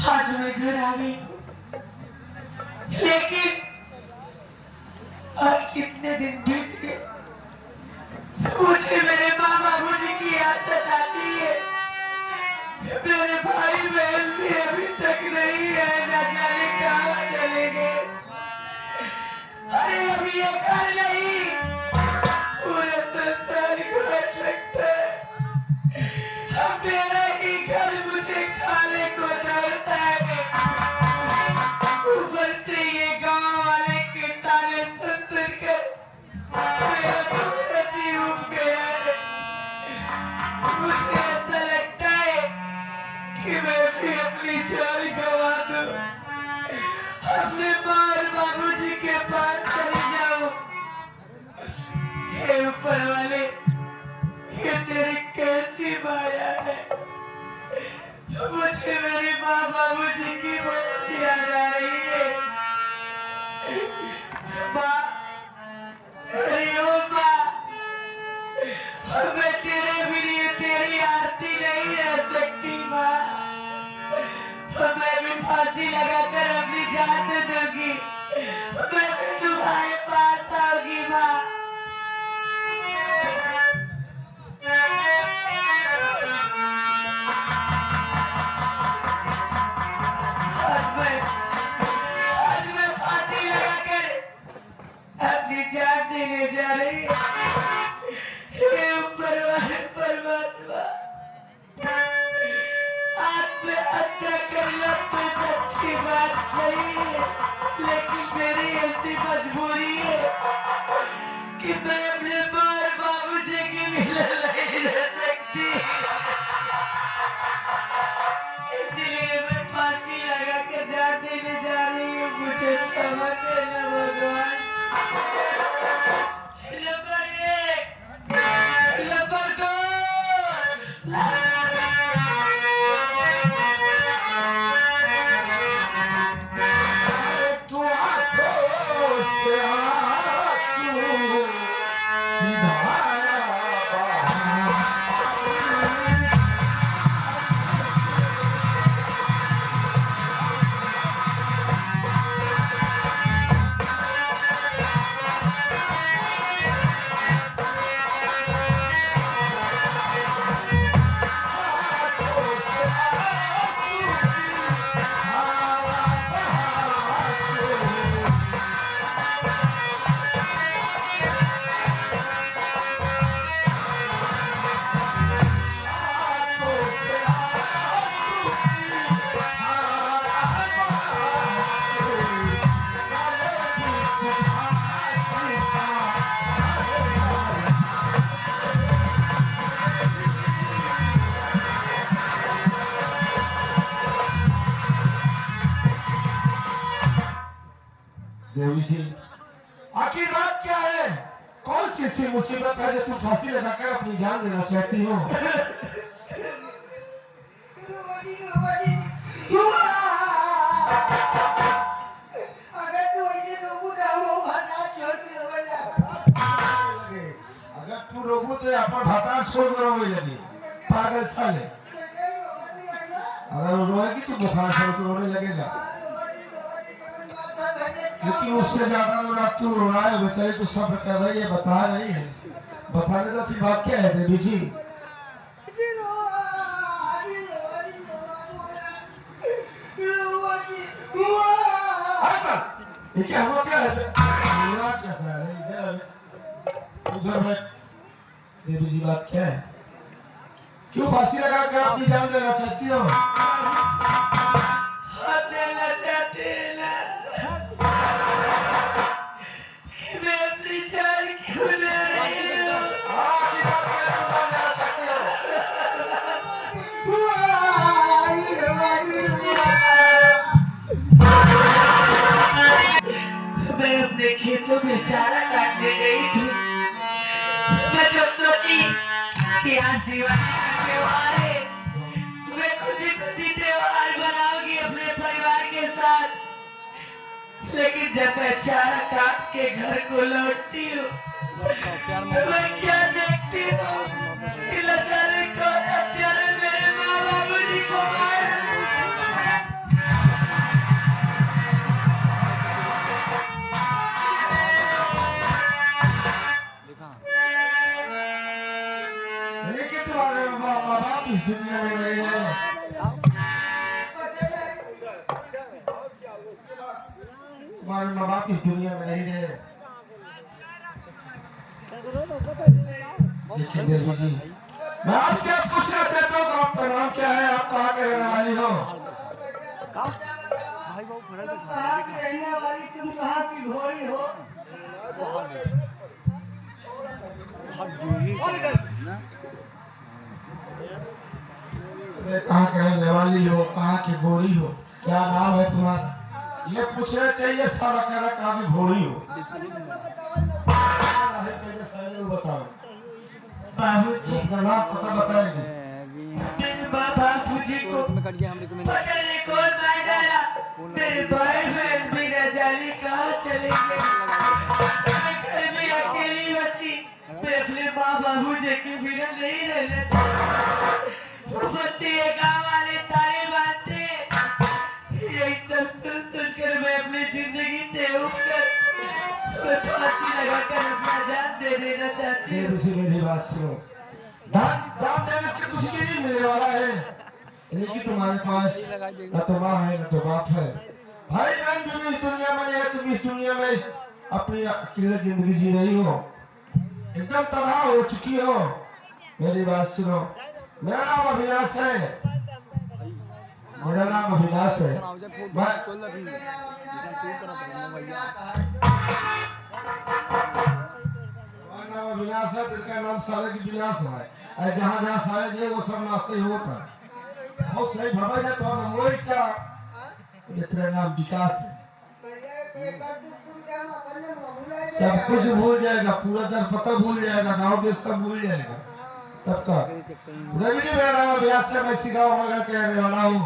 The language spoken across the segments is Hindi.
आज मैं घर आ गई, लेकिन आज कितने दिन बीत गए, मुझे मेरे माँ बाबूजी की याद सताती है। मेरे भाई बहन भी अभी तक नहीं है, न जाने कहाँ चले गए। अरे अभी ये घर नहीं, पूरे संसार को लगता है अब मेरा ही घर मुझे खाने को डरता है। ऊपर से ये गांव वाले के ताने सुन कर मेरा तो जी उठ गया है। मुझे ऐसा लगता है कि मैं भी अपनी जान गंवा दूं, अपने माँ और बाबूजी के पास चली जाऊं। हे ऊपर वाले, ये तेरी कैसी माया है। मुझे मेरी माँ बाबूजी की बहुत याद आ रही है। माँ, अरे ओ माँ, मैं तेरे लिए तेरी आरती नहीं रह सकती माँ। मैं भी फांसी लगाकर अपनी जान दे दूंगी, मैं भी तुम्हारे पास आऊंगी माँ। आज मैं फांसी लगाकर अपनी जान देने जा रही हूँ। हे ऊपर वाले परमात्मा, आत्महत्या करना तो अच्छी बात नहीं है, लेकिन मेरी ऐसी मजबूरी है कि मैं अपने माँ और बाबूजी की मिलन नहीं रह सकती। इसलिए मैं फांसी लगा कर जान देने जा रही हूँ। मुझे क्षमा करना भगवान। नंबर 1, नंबर 2, देवी जी, आखिर बात क्या है? कौन सी ऐसी मुसीबत है जो तुम फांसी लगाकर अपनी जान देना चाहती हो? अगर तू रोबू तो अपन भाता छोड़ कर रोवे लगी, पागल साले। अगर वो रोएगी तो बुखार छोड़ कर रोने लगेगा। लेकिन उससे ज्यादा लोग आप क्यों रो रहा है? बेचारी तो सब्र कर रही है, बता रही है। बताने तो की बात क्या है देवी जी? ये क्या हुआ? क्या है? कैसा है? उधर में देवी जी, बात क्या है? क्यों फांसी लगा कर अपनी जान देना चाहती हो? मैं अपनी जान क्यों ले रही हूँ? मैं अपने खेतों में चारा काटने गई थी। मैं जब सोची कि आज दिवाली का त्योहार है, मैं खुशी खुशी त्योहार बनाऊंगी अपने परिवार के साथ। लेकिन जब मैं चारा काट के घर को लौटती हूँ, मैं क्या देखती हूँ कि लाचारे को हत्यारे मेरे माँ बाबूजी को मार तुम्हारे माँ बाप इस दुनिया में नहीं रहे। देखिए देवी जी, मैं आपसे पूछना चाहता हूँ कि आपका नाम क्या है, आप कहाँ के रहने वाली हो? भाई वो फर्क दिखा कहाँ की रहने वाली, तुम कहाँ की घोड़ी हो? हाथ जोड़ी ना कहाँ के रहने वाली हो, कहाँ की घोड़ी हो, क्या नाम है तुम्हारा? ये पूछना चाहिए सारा कह रहा कहाँ की घोड़ी हो। बताओ बाबूजी, अपना नाम पता बताएंगे। मेरे बाबूजी को में कट गया हमरे को मैंने पता नहीं कौन मार डाला। मेरे भाई बहन भी न जाने कहाँ चले गए। मैं घर में अकेली बची। मैं अपने माँ बाबूजी के बिना नहीं रहना चाहती। वो बच्चे ये गाँव वाले ताने मारते हैं। यही सब सुनकर मैं अपनी जिंदगी से उठकर मैं फांसी लगाकर अपना जान दे देना चाहती हूँ। फिर उसी मेरी बात सुनो, जान देने से कुछ भी नहीं मिलने वाला है, लेकिन तुम्हारे पास न तो माँ है न तो बाप है, भाई बहन तुम इस दुनिया में नहीं है, तुम इस दुनिया में अपनी अकेले जिंदगी जी रही हो, एकदम तबाह हो चुकी हो। मेरी बात सुनो, मेरा नाम अविनाश है, मेरा नाम अविनाश है। नाम अविनाश है, जिनका नाम साले की विनाश है, और जहाँ जहाँ साले जे वो सब नाश्ते ही होता है। बहुत सही भवा जाए तो हम मोहित चा, ये तेरा नाम विकास है। सब कुछ भूल जाएगा, पूरा दर पता भूल जाएगा, गाँव देश सब भूल जाएगा तब तक। रवि जी मेरा नाम अविनाश है, मैं सिगाव मगर के रहने वाला हूँ।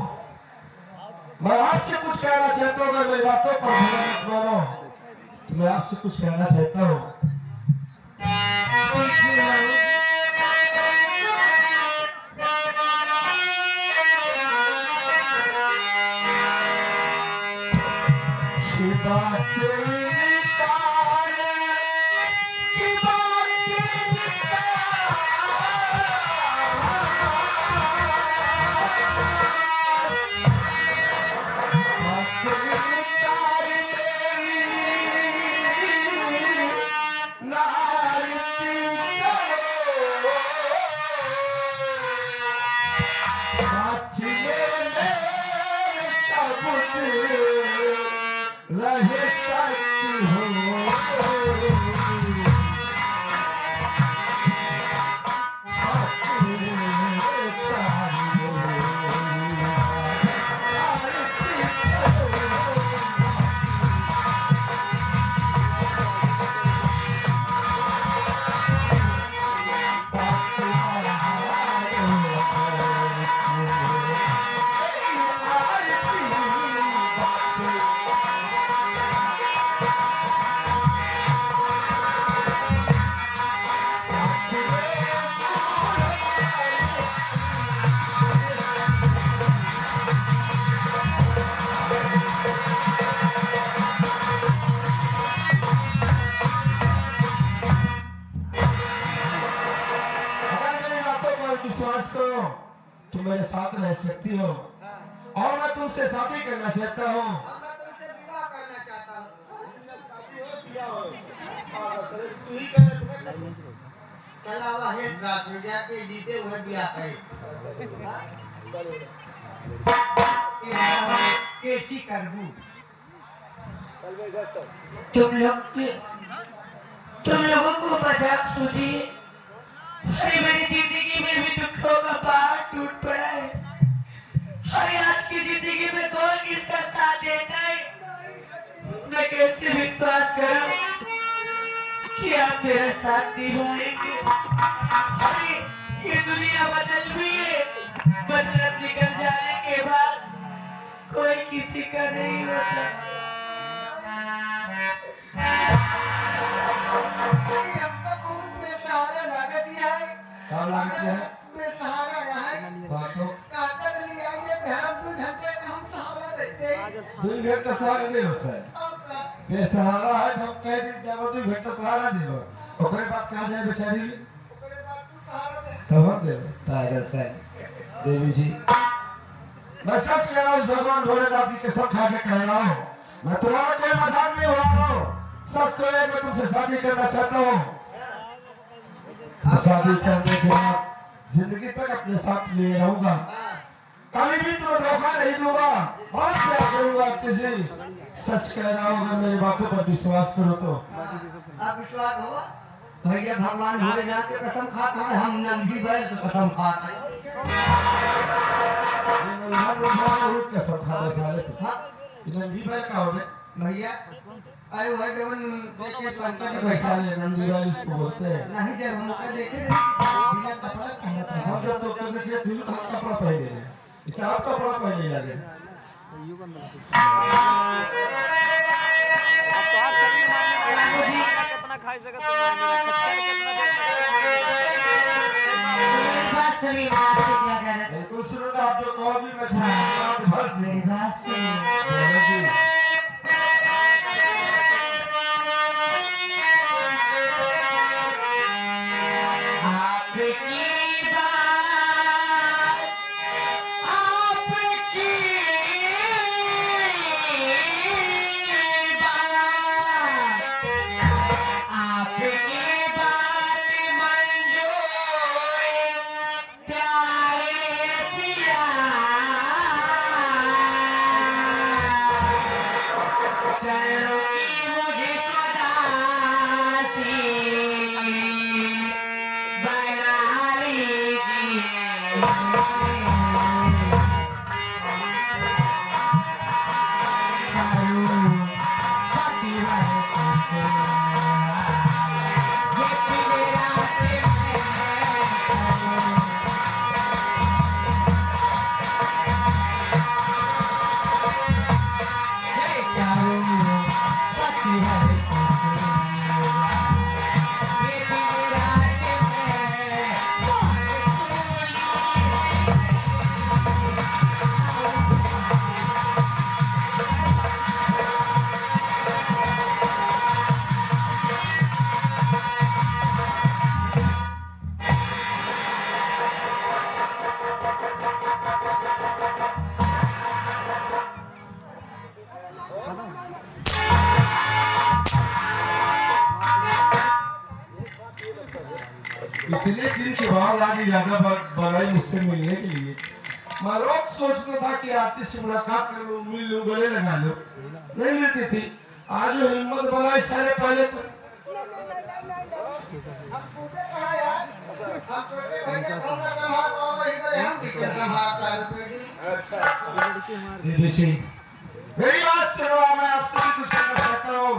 मैं आपसे कुछ कहना चाहता हूँ, अगर मेरी बातों पर भरोसा मत मानो तो मैं आपसे कुछ कहना चाहता हूँ। विश्वास करो तुम मेरे साथ रह सकती हो और मैं तुमसे शादी करना चाहता हूँ। मैं तुमसे विवाह करना चाहता हूँ। चला हुआ है ड्रास में जाके लीते हुए दिया है। कैसी करबू? तुम लोगों को मजाक सूझिए। अरे मेरी जिंदगी में भी दुखों का पहाड़ टूट पड़ा है। अरे आज की जिंदगी में कौन किसका साथ देता है? मैं कैसे विश्वास करूं कि आप मेरा साथ निभाएंगे? अरे ये दुनिया बदल हुई है। मतलब निकल जाने के बाद कोई किसी का नहीं होता। क्या लागत है? दुई भेंट का सहारा दे हो सर। बेसहारा है जब कह दिन जब दुई भेंट का सहारा दे हो। ओकरे बाद कहाँ जाए बेचारी? तब हम दे टाइगर से देवी जी। मैं सच कह रहा हूँ भगवान भोलेनाथ जी के सब खा के कह रहा हूँ। मैं तुम्हारा कोई मजाक नहीं उड़ा रहा हूँ। सच तो है मैं तुमसे शादी करना चाहता हूँ। शादी करने के बाद जिंदगी तक अपने साथ लिए रहूंगा। कभी भी तुम्हें धोखा नहीं दूंगा। बहुत प्यार करूंगा किसी। सच कह रहा हूँ, अगर मेरी बातों पर विश्वास करो तो। आप विश्वास हो भैया भगवान भोलेनाथ के कसम खाता है, हम नंदी बैल की कसम खाता है। कसम खाता साले तू। हाँ नंदी बैल का हो गए भैया आए हुए जवन देखे संकट पैसा बैठा ले नंदी बैल इसको बोलते हैं। नहीं जब हमको देखे बिना कपड़ा पहना था हम जब तो कहते थे दिल का कपड़ा पहने हैं। इतना आप कपड़ा पहने लगे। यू बंद अब तो हर शरीर मायने कितना खाई सकत तुम मेरा खच्चर कितना दे मेरी बात सुनिए, मैं आपसे क्या कह रहा था? कुछ लोग आप जो कहो भी मैं सुनूंगा। बस मेरी बात सुनिए। आपकी बात, आपकी बात, आपकी बात मंजूर प्यारे पिया। चलोगी मुझको दासी बना लीजिए। इतने दिन के बाद आगे ज्यादा बड़ाई मुझसे मिलने के लिए मैं रोज सोचता था कि आरती से मुलाकात कर लूं, मिल लूं, गले लगा लूं। नहीं मिलती थी। आज जो हिम्मत बनाई सारे पहले तो दीदी जी मेरी बात सुनो, मैं आपसे भी कुछ कहना चाहता हूँ।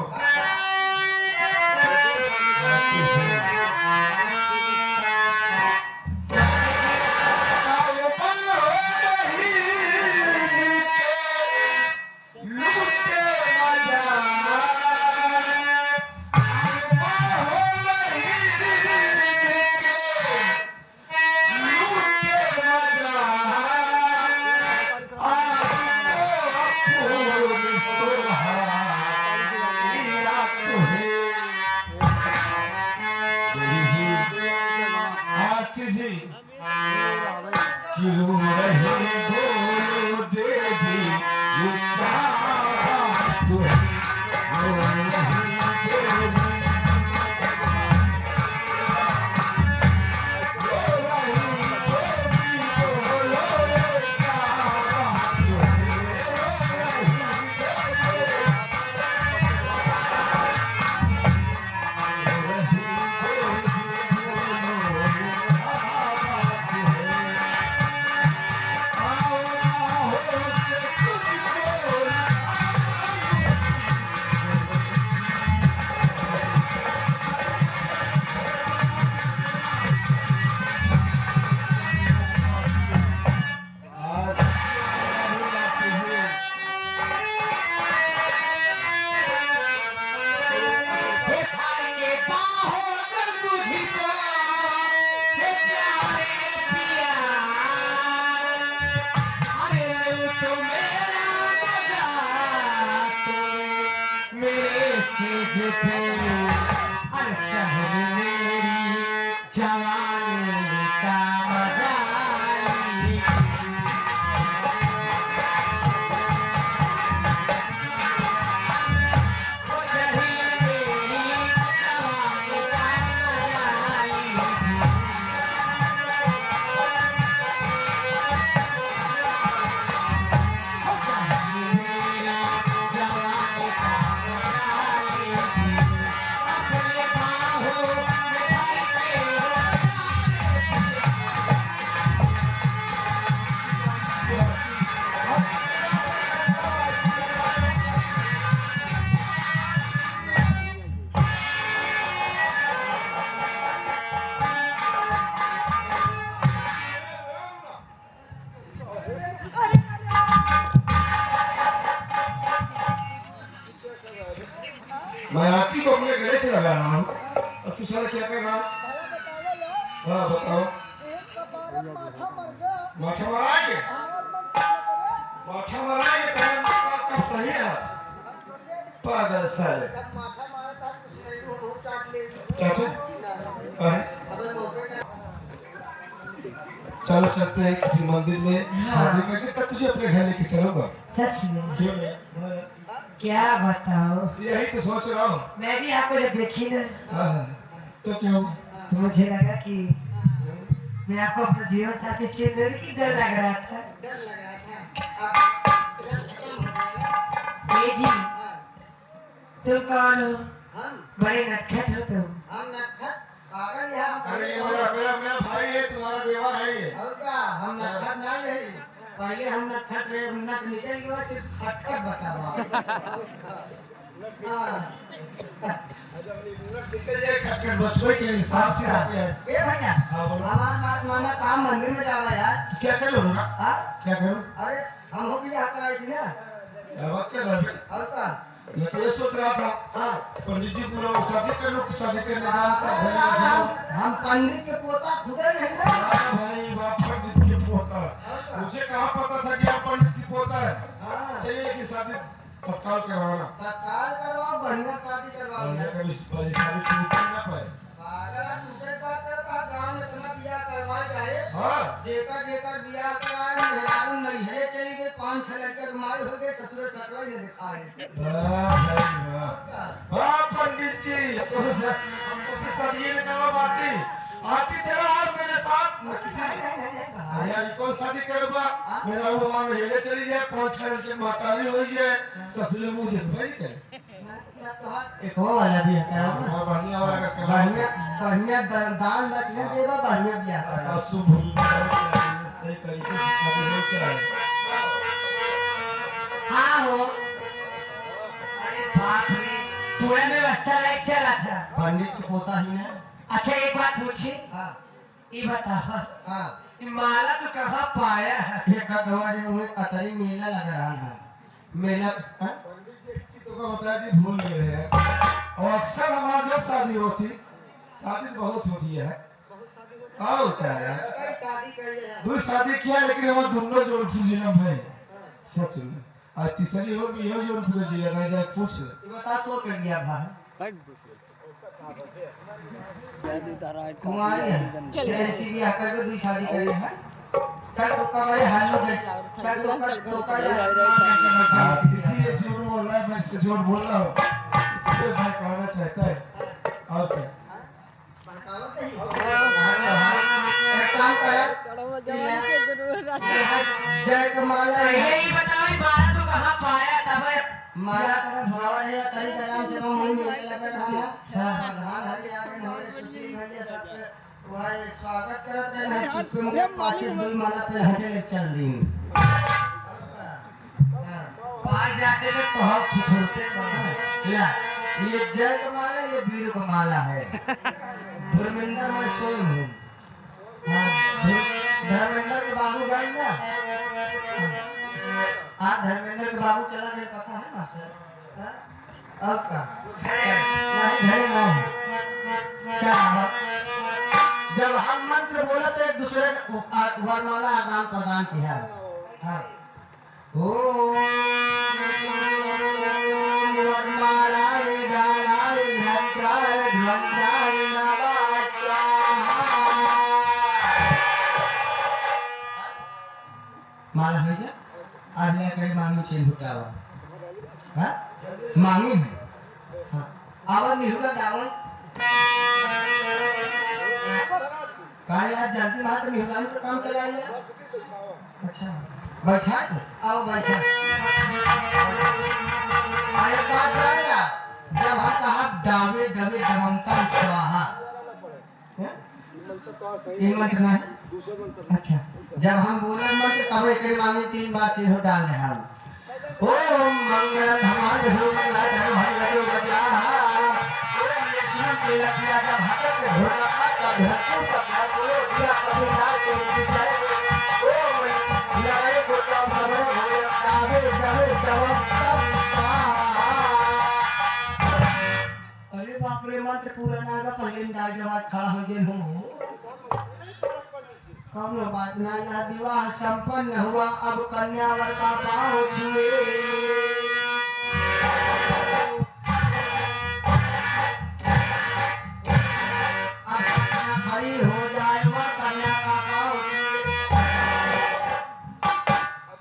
कैसे लगा रहा हूँ और तू साला क्या कर रहा है? हाँ बताओ। माथा मराएंगे कब सही है पागल साले चाचा चलो चलते हैं किसी मंदिर में शादी करके तब तुझे अपने घर लेके चलूंगा। सच में क्या बताओ, यही तो सोच रहा हूँ। मैं भी आपको जब देखी ना तो क्या हुआ? तो मुझे लगा कि मैं आपको अपना जीवन साथी चुनने की डर लग रहा था। ये जी तुम कौन हो? बड़े नटखट हो तुम। अरे ये मेरा भाई है, तुम्हारा देवर है ये। पहले हम नटखट रहे, नट निकल गया फिर खटखट बतावा। बचपन के हिसाब से आते हैं। ए भैया हमारा बात माना, काम मंदिर में जावा यार। क्या करूँ ना? हाँ? क्या करूँ? अरे हम हो भी आता है ना। बात क्या कर? और का मैं तो ये सोच रहा था हाँ पंडित जी पूरा शादी कर लो, शादी करने हम पंडित के पोता खुदे नहीं ना। भाई बाप पंडित के पोता, मुझे कहाँ पता था कि आप पंडित की पोता है। सही है कि शादी तत्काल करवाना, तत्काल करवाओ, बढ़िया शादी करवाओ यार। कभी शादी छूट ना पाए। पागल दूसरे बात का गांव में इतना बियाह करवाए जाए। हाँ जेकर जेकर बियाह कराए मेहरारू नहीं है, चली गई 5-6 लड़के बीमार हो गए, ससुरे ससुरा ने दिखाए। वाह पंडित जी, हमको शादी में करवा बाती आती चला आज मेरे साथ। यार कौन शादी करूँगा? मेरा वो मान हिले चली जाए, 5-6 लड़के मातारी हो जाए, ससुरे मुँह देखवाई करे। एक हो वाला भी है और बढ़िया वाला का बढ़िया बढ़िया दान दक्षिणा देगा, बढ़िया बियाह करा। शुभ सही तरीके से शादी हो जाए। हाँ हो। अरे बाप रे, पूरा व्यवस्था लाइक चला था। पंडित के पोता ही ना। अच्छा एक बात पूछी, हाँ ये बताओ हाँ ये माला तो कहाँ पाया है? ये कदवारी में कतरी मेला लग रहा है। मेला हाँ? तो का बताया जी भूल गए हैं। और अक्सर हमारी जब शादी होती, शादी तो बहुत होती है। क्या होता है? शादी करी है। दो शादी किया लेकिन हमारे दोनों जोड़ फूजिया भाई। सच में। आज तीसरी होगी यह जोड़ फूजिया नहीं जाए पूछ ले। बता तो कर दिया भाई। राइट पूछ लो दादा राइट कुमारी है। जैसी भी आकर के दूसरी शादी करी है। कल तो कमाई हाल में कल तो ये जोड़ बोल रहा है, मैं इससे जोड़ बोल रहा हूँ। ये भाई कहना चाहता है। और क्या? एक काम कर जय कमाला है। यही बताओ ये माला तो कहाँ पाया था भाई? माला का भावा है कई तरह से हम मिलने लगे हम धान हरी आगे हमारे सुशील भैया सबके वहाँ स्वागत करते हैं। तुम पासी दुल माला पे हटे ले चल दी। बाहर जाते तो बहुत खुशहोते या ये जय कमाला, ये वीर कमाला है। धर्मेंद्र में सोई हूँ। धर्मेंद्र के बाबू गए ना। आज धर्मेंद्र के बाबू चला गया, पता है मास्टर? अब का नहीं घर ना क्या जब हम मंत्र बोला तो एक दूसरे वरमाला आदान प्रदान किया। हाँ ओम वरमालाय गालाय घटाय ध्वजाय नमः स्वाहा। माला है क्या? आज मैं कहीं मांगी चेन होता हुआ हाँ मांगी है हाँ आवाज नहीं होगा दावन कहा यार जल्दी वहां तो नहीं होगा तो काम चला लिया। अच्छा बैठा आओ बैठा आया बात आया जब हम कहा दावे दबे दमनता स्वाहा तीन मंत्र ना है। अच्छा जब हम बोले मंत्र तब एक मांगे 3 बार सिर डाल रहे हम ओम मंगल धमाल हो मंगल धर्म हर लगे बजा ओम यीशु के लखिया जब भगत घोड़ा का धरती का बोलो दिया कभी लाल के विजय ओम लगे को जब भरे हो दावे दबे दमनता स्वाहा। अरे बाप रे मंत्र पूरा ना का पहले डाल के बाद खड़ा हो जे हूं कम बात ना यह विवाह संपन्न हुआ अब कन्यावर का पांव छुए अब कन्या खड़ी हो जाए वह कन्या का पांव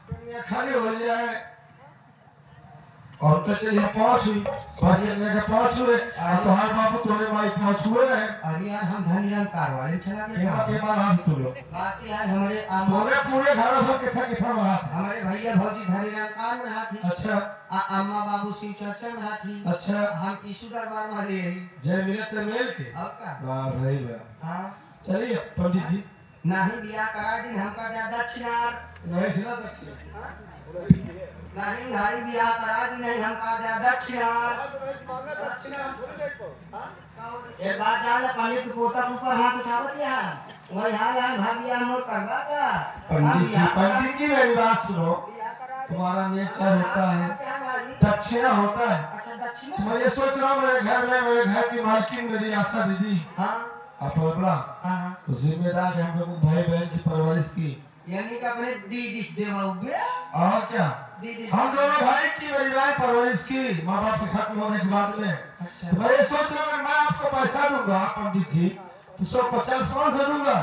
कन्या खाली हो जाए और तो चलिए पाँच हुई बाकी के पाँच हुए और तुम्हारे बाबू तुम्हारे भाई पाँच हुए हैं अरे यार हम धन निरंकार वाले चला के बाद हम तुम लोग बाकी यार हमारे पूरे पूरे घर भर कितना रहा हमारे भैया भौजी धन निरंकार में रहा थी अच्छा अम्मा बाबू शिव चर्चा में रहा थी अच्छा हम ईशु दरबार में रहे जय मिलत मेल के अब का वाह भाई वाह हाँ चलिए पंडित जी नहीं बिया करा दिन हमका ज्यादा दक्षिणार नहीं सुना दक्षिण नहीं भाई बिया करा दिन नहीं हमका ज्यादा दक्षिणार एक बात जान पानी के पोता ऊपर हाथ उठावत या वही हाल हाल भागिया मोर करवा का पंडित जी मेरी बात सुनो तुम्हारा नेचर होता है दक्षिणा होता है अच्छा दक्षिणा मैं ये सोच रहा हूँ मेरे घर की मालकिन मेरी आशा दीदी हाँ आप बोला हाँ तो जिम्मेदार है हम लोग भाई बहन की परवरिश की यानी कि अपने दीदी देवा हुए और क्या दीदी हम दोनों भाई की मेरी भाई परवरिश की माँ बाप के खत्म होने के बाद में अच्छा तो मैं ये सोच रहा हूँ मैं आपको पैसा दूंगा पंडित जी तो 150 पाँच दूंगा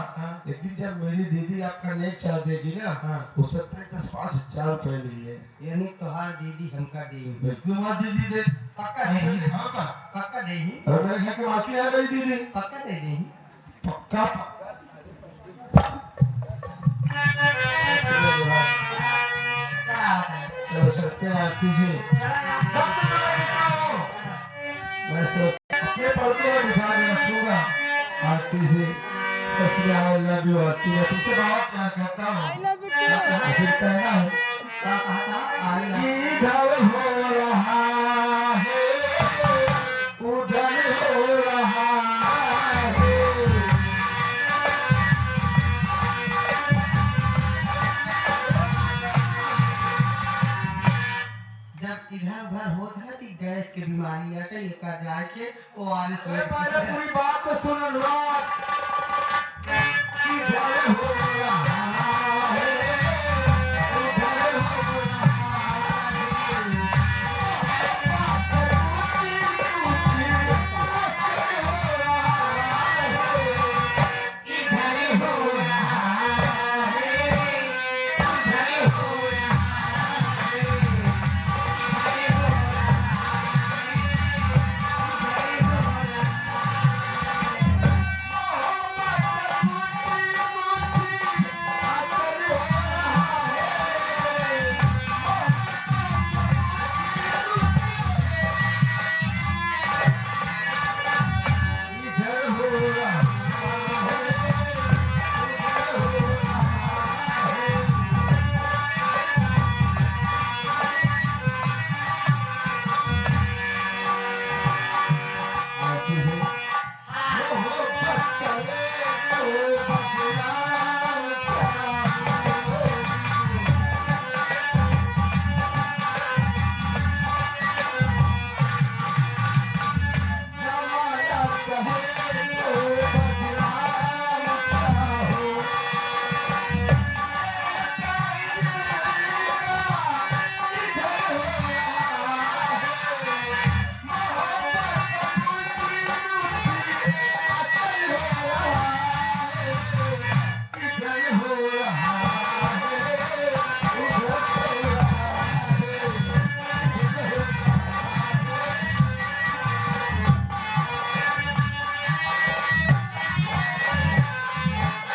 लेकिन जब मेरी दीदी आपका नेक चार देगी ना उससे 10-5 रुपए लिए यानी तोहार दीदी हमका देगी बिल्कुल हमारी दीदी दे पक्का देगी हाँ पक्का देगी और मेरे घर के माफी आ गई दीदी पक्का दे देगी पक्का सरस्वती आरती से मैं अपने पर्दों में दिखा के रखूंगा आरती से ससुर आई लव यू आरती है तुझसे बात क्या कहता हूँ फिर कहना है क्या कहता आई इधर हो रहा है उधर हो रहा है जब इधर उधर होत है कि गैस की बीमारी है कि लेकर जाए के वो आने अरे पहले पूरी बात तो सुन लो इधर हो रहा है